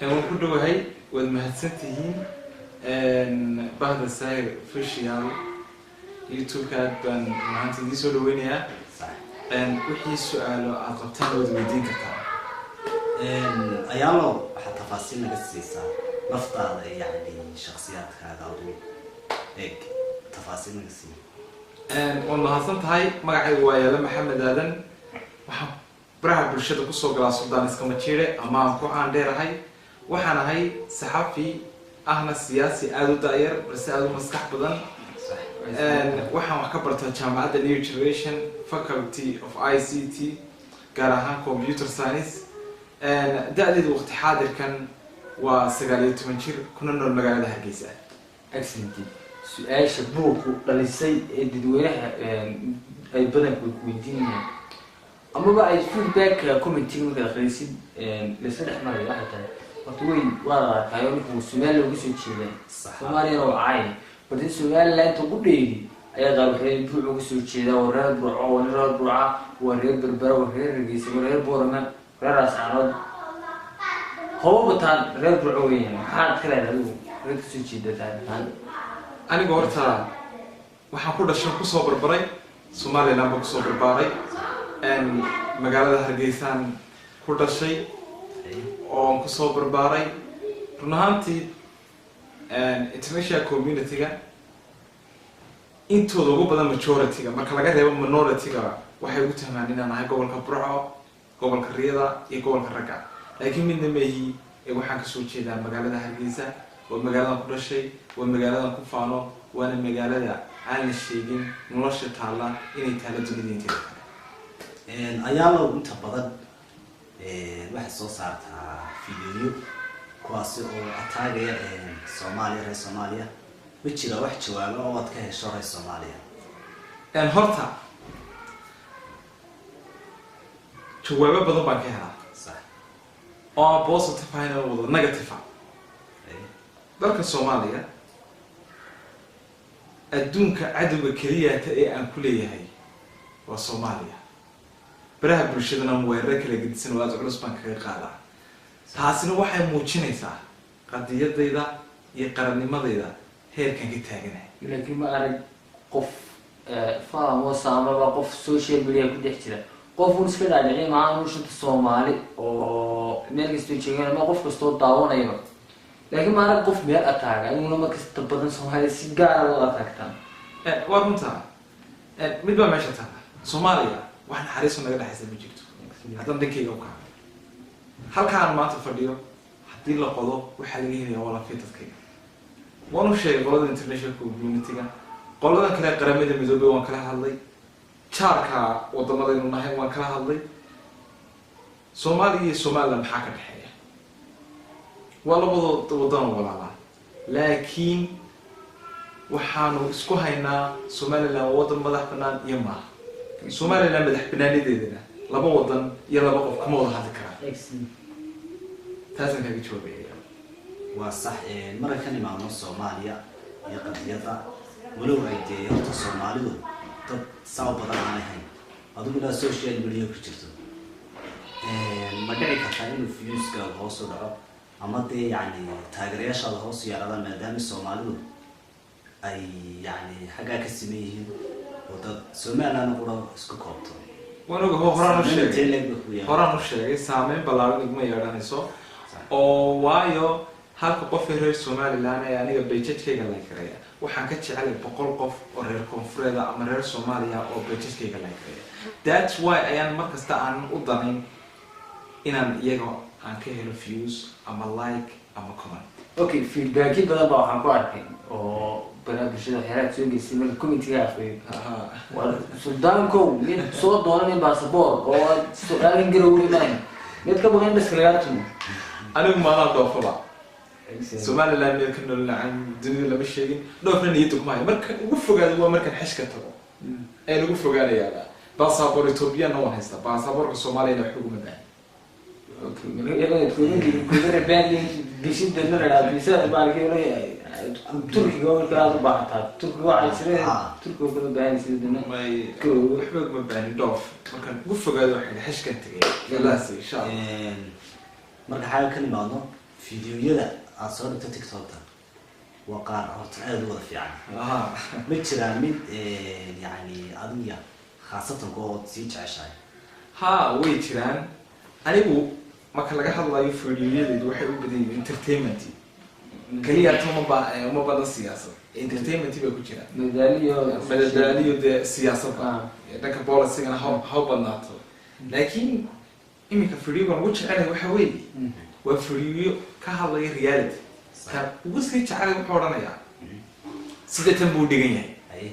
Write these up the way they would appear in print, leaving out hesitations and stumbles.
waan ku dhawahay wad mahadsantihiin bahda Sahir Official YouTube-ka baan maanta idin soo dhaweynayaa wixii su'aalo aad qabtaan wad weydiin kartaa ayaalo waxa tafaasiil naga siisaa naftaada shakhsiyaadkaaga adu tafaasiil naga sii waan mahadsan tahay magacaygu waa Yaala Maxamed Aadan waxaan baraha bulshada ku soo galaa Suudaan iska majiire ama aan ku aan dheerahay waxaan ahay saxafi ahna siyaasi aad u daayar balse aad u maskax badan waxaan wax ka bartaa jaamacadda New Generation Faculty of ICT gaar ahaan Computer Science da'deedu waqti xaadirkan waa 19 jir kuna nool magaalada Hargeysa. Excellent. Su'aasha buuku dhalisay ee dadweynaha ay badan ku weydiinayaan ama ay feedback commenting marka akhrisid la saddex mar waxa tahay وطوي ولا كيونك وسمال وجسد شيء سماري روعي بدي سمال لا تقولي أي غير خير بقول وجسد شيء وراد برع وراد برع وراد بربر وراد رجيس وراد بورما وراد سعراد هو بتاع راد برعوي يعني حاد كلا هذا راد وجسد شيء ده ثاني أنا قلتها وحنقول الشيء كسر بربري سمالي لما كسر بربري إن مقالة هرجيسان كل شيء oo ku soo barbaaray runaantii international community-ga intooda ugu badan majority-ga marka laga reebo minority-ga waxay ugu tahmaan inaan ahay gobolka Burco gobolka Riyada iyo gobolka Raga laakiin midna meehi waxaan ka soo jeedaa magaalada Hargeysa oo magaalada ku dhashay oo magaalada ku faano waana magaalada aan la sheegin nolosha taala inay taala dunida inteeda ayaalo inta badan waxa soo saartaa fiidiyoo kuwaas oo ataagaya Soomaaliya ma jira wax jawaabo oo aad ka hesho Soomaaliya horta jawaabo badan baan ka helaa sax oo positive and oo negative dalka Soomaaliya adduunka cadawga kaliya ee aan ku leeyahay waa Soomaaliya baraha bulshadana weerar kala gedisan oo aad culus baan kaga qaadaa taasina waxay muujinaysaa qadiyadayda iyo qarannimadayda heerkan ka taaganahay laakiin ma arag qof faamo saamaba qof social media ku dhex jira qof uu iska dhaadhicin maahan shanta Soomaali oo meel kasta joogan ama qof kasta oo daawanayo laakiin ma arag qof meel ataaga inuu ma kasta badan Soomaali si gaar ah loo ataagtaan waa runta mid baa meesha taala Soomaaliya waxaan xariiso naga dhaxaysa ma jirto haddaan dhankayga u kaco halkaan maanta fadhiyo haddii la qodo waxaa laga helayaa wala fiidadkayga waan u sheegay qolada international community-ga qoladan kale qaramada midoobay waan kala hadlay jaarka waddamadaynu nahay waan kala hadlay Soomaaliya iyo Somaliland maxaa ka dhaxeeya waa labada waddan walaalaa laakiin waxaanu isku haynaa Somaliland waddan madax bannaan iyo maaha Somaliland madax bannaanideedana laba waddan iyo laba qof kama wada hadli karaan taasna kaga jawaabaya waa sax markan imaano Soomaaliya iyo qadiyada walow ay deeyato Soomaalidu dad saaw badan aan ahayn aduguna social media ku jirto ma dhici kartaa in views-ka hoos u dhaco ama taageerayaasha hoos u yaraadaan maadaama Soomaalidu ay xagga ka sameeyeen wadad Soomaaliland qura isku koobto wanaga horaan u sheegay saameyn ballaaran igma yeelanayso oo waayo halka qof reer Somaliland ay aniga page-kayga like gareeya waxaan ka jecelahay 100 qof oo reer koonfureed ama reer Soomaaliya oo page-kayga like gareeya that's why ayaan markasta aan u danayn inaan iyaga aan ka helo views ama like ama comment okay feedback badan baa waxaan ku arkay oo baraha bulshada xeerad soo geysay marka committee-ga afay waa Suudaanko mid soo doonan passport oo su'aalin garow imaan mid ka badan bas kala tumo anigu ma la doofaba Somaliland meel ka nool lacag dunida lama sheegin doofna niyadu kuma hay marka ugu fogaado waa markan xishka tago ee ugu fogaanayaa passport Ethiopia no haysta passport Soomaaliya wuxuu ugu madaa okay marka ku baan bishin dadna bisa baalkeeyo Turkiga oo kala baaxtaa Turkiga waxa jireen Turkiga oo kala baahan sidana may wuxuu ma baahan doof markan ugu fogaado waxa xishka tagay ilaasi insha Allah marka xal kan imaano fiidiyoyada aad soo dhigto TikTok-ta waa qaar horta aad u wada fiican ma jiraan mid yani adiga khaasatan oo sii jeceshahay ha way jiraan anigu marka laga hadlayo fiidiyoyadaydu waxay u badan yihiin entertainment kaliya uma badan siyaasad entertainment bay ku jiraan madadaaliyo dee siyaasadda dhanka policy-gana ha badnaato laakiin iminka fiidiyogan ugu jecelahay waxa weeye waa fiidiyo ka hadlaya reality kan ugu sii jecelay wuxuu odhanayaa sida tan buu dhigan yahay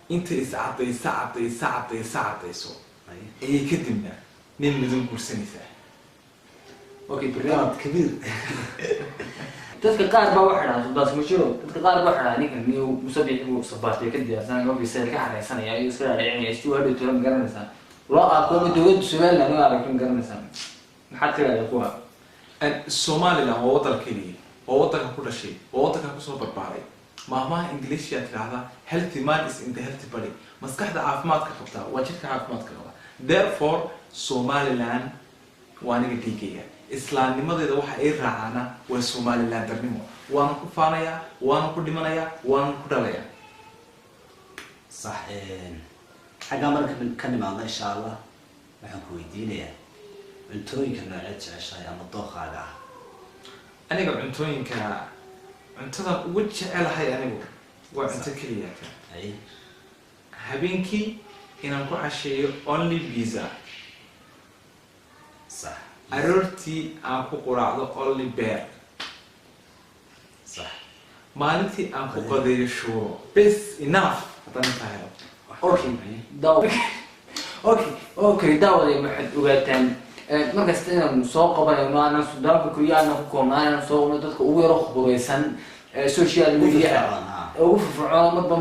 inta iscadayso ayay kadibna nin midun guursanaysaa barnaamij kabiir dadka qaar baa waxay dhahaan sudaas mashiro dadka qaar baa waxay dhahaan ninkan niyo musabix buu sabaatay ka diyaarsan oo bisay ka xareysanaya iyo iska dhaadhicinaya istii hadhow tolan garanaysaa loo aqoon dowladda Soomaaliland oo aragtin garanaysaa maxaad ka leedahay kuwa Somaliland waa waddan kaliya oo waddanka ku dhashay oo waddanka kusoo barbaaray maamaha English yaa tirahdaa healthy man is in the healthy body maskaxda caafimaadka qabta waa jidhka caafimaadka qaba therefore Somaliland waa aniga dhiigaya islaamnimadeeda waxa ay raacana waa Somaliland darnimo waan ku faanayaa waan ku dhimanayaa waan ku dhalayaa صح حاجة مرة كان معنا إن شاء الله نحن كويدين عنتوين كنا نعيش عشاء أما الضوء على أنا قبل عنتوين عنتظر وجه على هاي أنا وعنت كليات أي هبينكي إن أنكو عشاء only visa صح أرورتي أنكو قراءة only bear صح مالتي أنكو قضية شو بس enough أتاني فاهم اوكي داودي maxaad ogaataan markasta inaan soo qabanayo aan Suudaanka ku yaana ku koonaan soo dadka ugu yaro khubeysan social media ugu firfircoon marba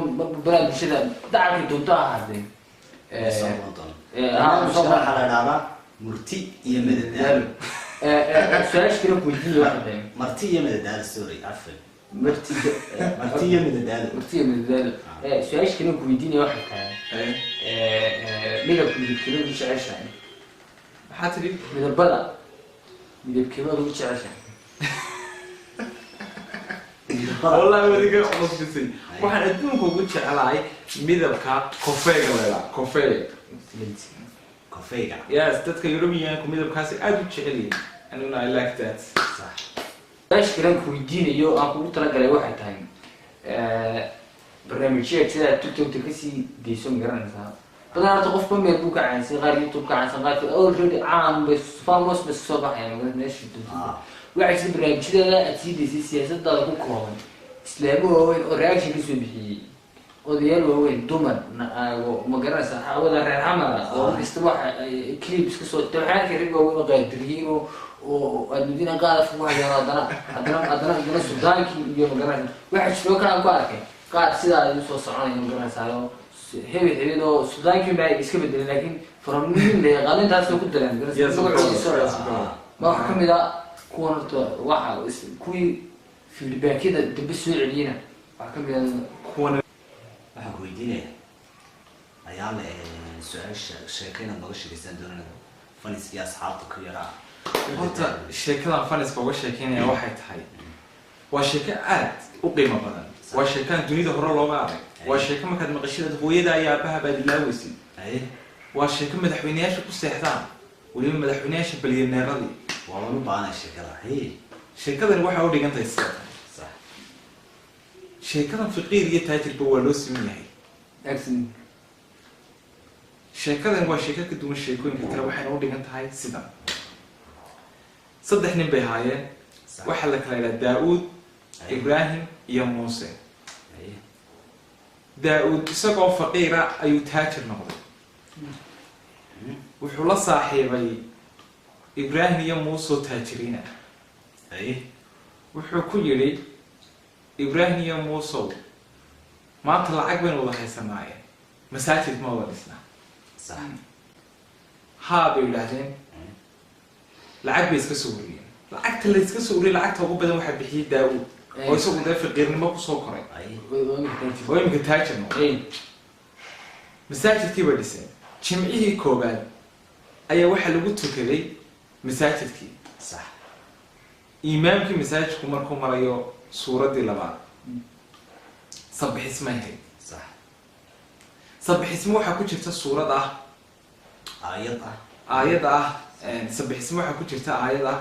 bulshada dacalka doonto ahaadeen soo xalaalaaba murti iyo madadaalo su'aal kale ku weydiiyo waxaan marti iyo madadaalo sorry afal marti iyo madadaalo su'aal kale ku weydiiyo waxaan tahay midabka midabkeeda ugu jeceshahay maxaa tiri midabada midabkeeda ugu jeceshahay والله وديك قصدي waxaan adduunka ugu jecelahay midabka kofeega leeyahay kofeega yes dadka European ku midabkaasi aad u jecel yihiin anuna I like that صح su'aal kale ku weydiinayo aan kugu talagalay waxay tahay barnaamijyada sida TikTok kasii deyso garanaysaa badan horta qof bameel buu ka caansan qaar YouTube ka caansan qaar already caan bas famous bas soo baxaya meesha waxay barnaamijyada aad siyaasadda ku kooban islaamo waaweyn oo reaction ka soo bixiyay odayaal waaweyn dumar ma garanaysaa hawada reer xamara oo kasta waxa clips ka soo taxaanka rigo oo qaadiriin oo adduunka qaadaf ku hayaan haddana Suudaankii iyo ma garanaysaa waxa jiro kan ku arkay qaar sidaa ay soo soconayaan ma garanaysaa hebel oo Suudaankii baa iska bedelay laakiin faramiin le qalintaas ku daran ma wax kamid ah kuwan waxa kuwii feedbackida dib soo celiyina wax kamid ah kuwan waxaan ku weydiinaya ayaa la su'aasha sheekayna naga sheegaysan doonana fanis iyo asxaabta ku yaraa horta sheekadan faniska uga sheekeynaya waxay tahay waa sheeko aad u qiimo badan waa sheekan dunida hore looga arag waa sheeko markaad maqashada hooyada ayaa aabaha baad ilaawaysid waa sheeko madaxweynayaasha ku seexdaan waliba madaxweynayaasha balyaneeradii waa lagu baahnaa sheekada sheekadan waxay u dhigan tahay sida صح sheekadan faqiir iyo taajirba waa loo siman yahay excellent sheekadan waa sheeko ka duwan sheekooyinka kale waxayna u dhigan tahay sidan saddex nin bay haayeen waxa la kala yiraahdaa Daawud Ibrahim iyo Muuse Daawud isagoo faqiira ayuu taajir noqday wuxuu la saaxiibay Ibrahim iyo Muuse taajiriina wuxuu ku yiri Ibrahim iyo Muuse maanta lacag baynu wada haysanaayeen masaajid ma wada dhisnaa صح ها بيلاهين lacag bay iska soo wariyeen lacagta la iska soo wariyay lacagta ugu badan waxa bixiyay Daawud oo isagu dad faqiirnimo ku soo koray oo imika taajir noqday masaajidkii bay dhiseen jimcihii koobaad ayaa waxaa lagu tukaday masaajidkii صح imaamkii masaajidku markuu marayo suuraddii labaad sabixismay ahayd صح sabixismo waxaa ku jirta suurad ah آيات aayad ah sabixismo waxaa ku jirta aayad ah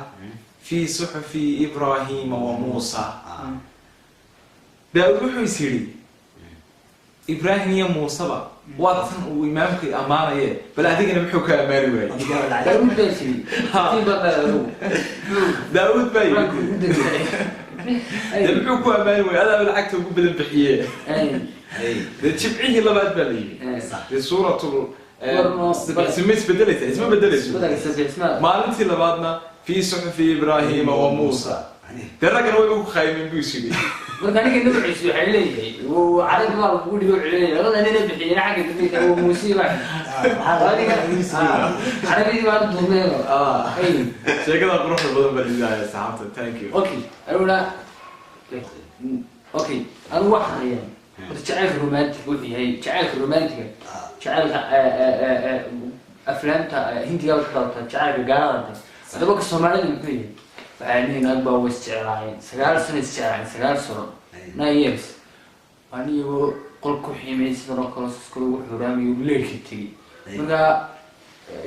fi suxufi ibrahima wa muusa daawud wuxuu is yidhi ibrahim iyo muuseba waa tan uu imaamkii ammaanaye bal adigana muxuu ka ammaani waayey daawud baa tiri tii baa daawud baa yidhi dee muxuu ku ammaani waayey adaa lacagta ugu badan bixiye dee jibcihii labaad baa la yidhi dee suuratul isma isbedelaysa isma bedelayso maalintii labaadna fi suxufi ibrahima wa muusa dee raggana way ugu khaymin buu is yidhi marka ninka nabciisu waxay leeyahay carab baa lagu dhigo leeyahay labada nin bixiyeen xagga dadka oo muusiba carabi baa duumeeyo sheekada quruxda badan baa leeyahay saxaabta thank you okay anu waxaan ayaa jacaylka romantic wuxuu yahay jacaylka romantic jacaylka aflaamta hindiga ka qabta jacaylka gaalada hadaba ka Soomaalida muxuu yahay waxaan aad baa way isjeclaayeen 9 sano isjeclaayeen 9 sano 9 years anigu qol ku xiimaysan oo kale iskoo wuxuu raamiyo leekitay marka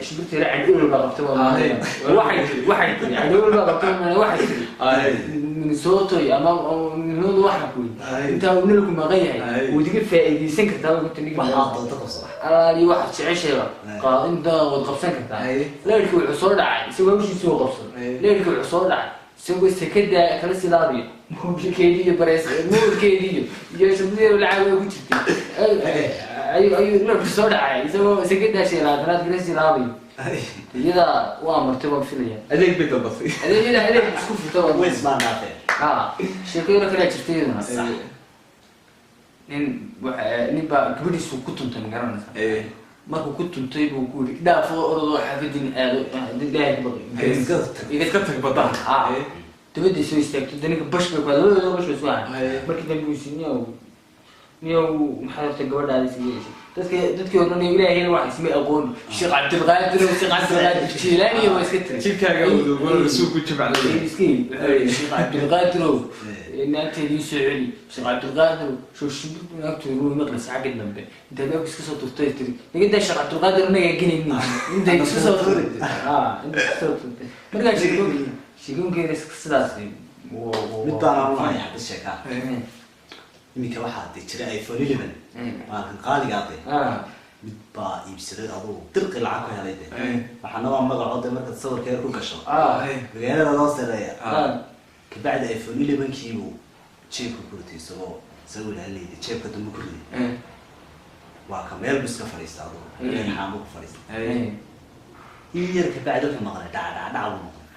shibirta raacay baa qabtay waxay tiri adoo baa qabtay waxay tiri sooto ama noo waxa ku inta uu nilku maqayahay uu diga faa'iideysan kartaa oo tani ali waxa jecesheega qaadinta wad qabsan kartaa leerku wuxuu soo dhacay isagoo wixii soo qabsan leerku wuxuu soo dhacay isagoo sekada kala silaabiyo mobilkeedii iyo barees mobilkeedii iyo shubniyo lacag ku jirtay ayu leerku soo dhacay isagoo sekada shilaadanaad kala silaabiyo iyada waa martay waa filaya adeeg bid dabtay adeeg isku furtay waa وين ما نافع sheekada kala jirtayna nin baa gabadhiisu ku tuntay garanaysa markuu ku tuntay buu ku yiri dhaafo orado xafidin aado dadaahay ku baqay iga ka tag badan dabadii soo istaagto daninka bash bay qaadado bash soo ahay markii dambe uu sinyo maxaa gabadhaada siiyay dadkii oo dhan ilaahay wax isma aqoon sheekh Cabdulqaadir Jilaani waa iska tiray jilkaaga uu suuq ku jibcay iskii sheekh Cabdulqaadir inaanteedii soo celi sheekh Cabdulqaadir soo shibir inaanteedu uu maqlas xagga dambe inta baa iska soo turtay tiri niga sheekh Cabdulqaadir naga ginayni inta iska soo turtay inta soo turtay marka sheegoonkeena sidaas midbaan aan yahay sheeka imika waxaa jira iPhone 11 maakan qaaliga ah mid baa iibsaday adoo dirqi lacag ku helay waxaana waa magacooda marka sawirkeeda ku gasho magaalada loo sareeya ka bacda iPhone 11 kiibo jeebka ku ritay sawir halay jeebka dumbu ku ritay waa ka meel biska fariistado xaamo ku fariistay iyar ka bacda ka maqlay dhac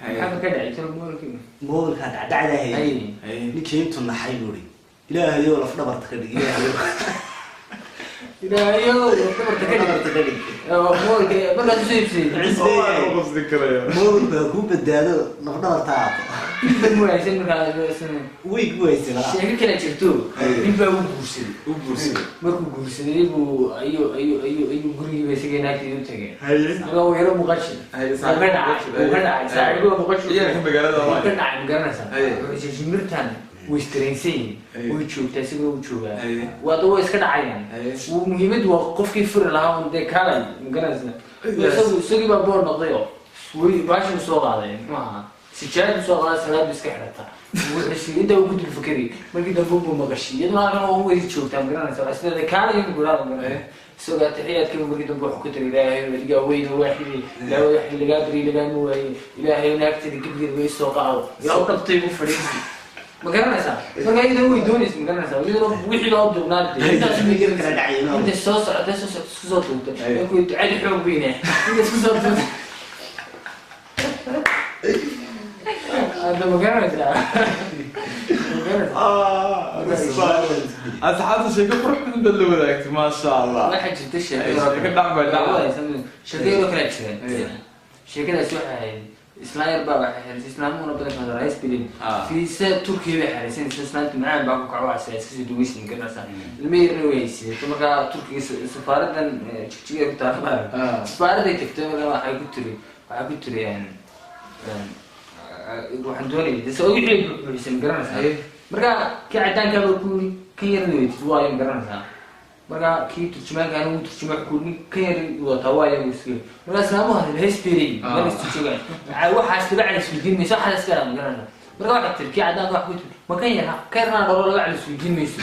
maxaa ka dhacay mobilka dhacdahay ninkii intuu naxay buri ilaahay oo laf dhabarta ka dhigay ilaahay oo laf dhabarta ka dhigay mobilka markaad soo iibsay mobilka ku badbaado laf dhabarta ma aysan markaa way guuysay sheeko kale jirto nin baa u guursaday markuu guursaday buu ayu guriga isaga naagtiisa u tagay anoo yaro muqashi ka dhacay saaxiibo muqashi iyo magaalada waa ka dhacay magaranaysa wuxuu shimirtan ويسترينسين ويشوف تاسيبه ويشوفه وضوء إسكان ومهمة وقف كيف فر لها وده كلا مجرزنا سوي بابور نضيع وباش نسوق عليه ما سجاد نسوق على سلام بس كحرتها وش إنت وجود الفكري ما كده فوق مغشي يد ما كانوا هو يشوف تمجرنا أصلا ده كلا يقول هذا سوق تحيات كم بقيت نروح كتر إلهي اللي وين واحد لا واحد اللي قادر اللي قانو إلهي هناك تدي كبير ويسوق على يا رب طيب فريسي مكاننا ما قاعد هو يدونس مكاننا ويضرب وحي له ضمنات انت شو يجيك كذا دعي انت الصوص ده صوت يكون عادي حلو بينه انت صوت هذا مكاننا أصحاب الشيء كفر من دلوا ذاك ما شاء الله ما حد جد الشيء كده دعوة شقيرو كلا شيء sheekadaas waxay ahayd islaan yar baa waxay xiriisay islaamuna badanka rays bilin fiisa turkiga bay xiriisay islaanta macaan baa ku kaco waxay iska soo duwaysin garanaysaa ilmo yar way siiyay markaa turkiga safaaradan jigjiga ku taabaa safaaraday tagtay markaa waxay ku tiri waxaan doonayay soo wixii buuxisan garanaysaa markaa kii cadaanka baa ku kan yar weydid waa in garanaysaa markaa kii turjumaanka anigu turjumaa ku kan yar wata waa in iska markaa islaamuhu heespeeray meel istujogaan waxaas tabac isweydiin mayso waxaas iska aan garanaysaa markaa waxaa tiri kii cadaanka wax ku tiri ma kan yar ka yarna dholo laga isweydiin mayso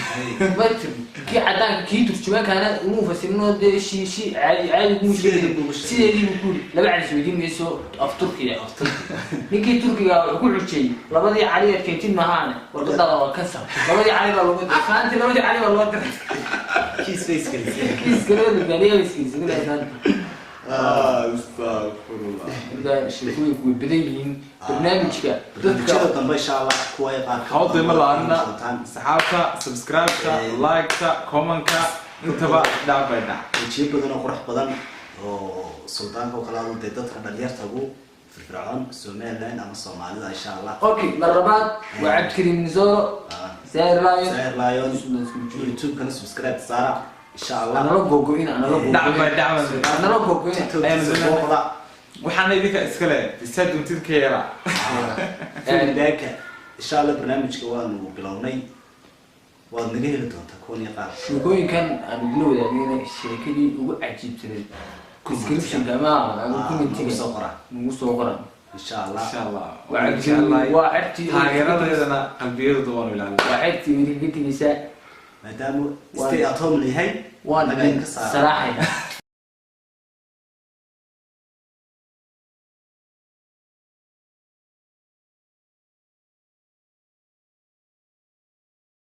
ma tiri kii cadaanka kii turjumaankaana uu fasirino de shi caadi ugu sheegay sideedii ku laga isweydiin mayso af turkiga ninkii turkiga wuxuu ku xujay labadii cali ee kentin mahaan warqada waa kansa labadii cali baa lagu diray faanti labadii cali baa loo diray kiis kale danielskiis inaan astaghfirullah ida shirkooyin ku badan barnaamijka dadka dambe insha Allah kuwa yaqaan hawda ma laana saxaabta subscribe-ka like-ka comment-ka intaba dhaafayna wajib badan oo qurux badan oo sultaanka oo kala ah dadka dhalinyarta ugu firfircoon Soomaaliland ama Soomaalida insha Allah okay marabad waa Abdikariim Nizoro Zair Lion YouTube kana subscribe saara insha Allah ana la gogoyn waxaan idinka iska leh bisadum tidkeera feedback insha Allah barnaamijka waanu bilownay waad naga heli doontaa koon yaqaan sheekooyinkan aan idin wadaagayna sheekadii ugu cajiibtay description kama aan commentiga soo qora insha Allah waa arti taageeradeedana qalbiyadu doon ilaalin waa arti idin gidinaysa maadaama stay at home leeyahay waa naga salaaxay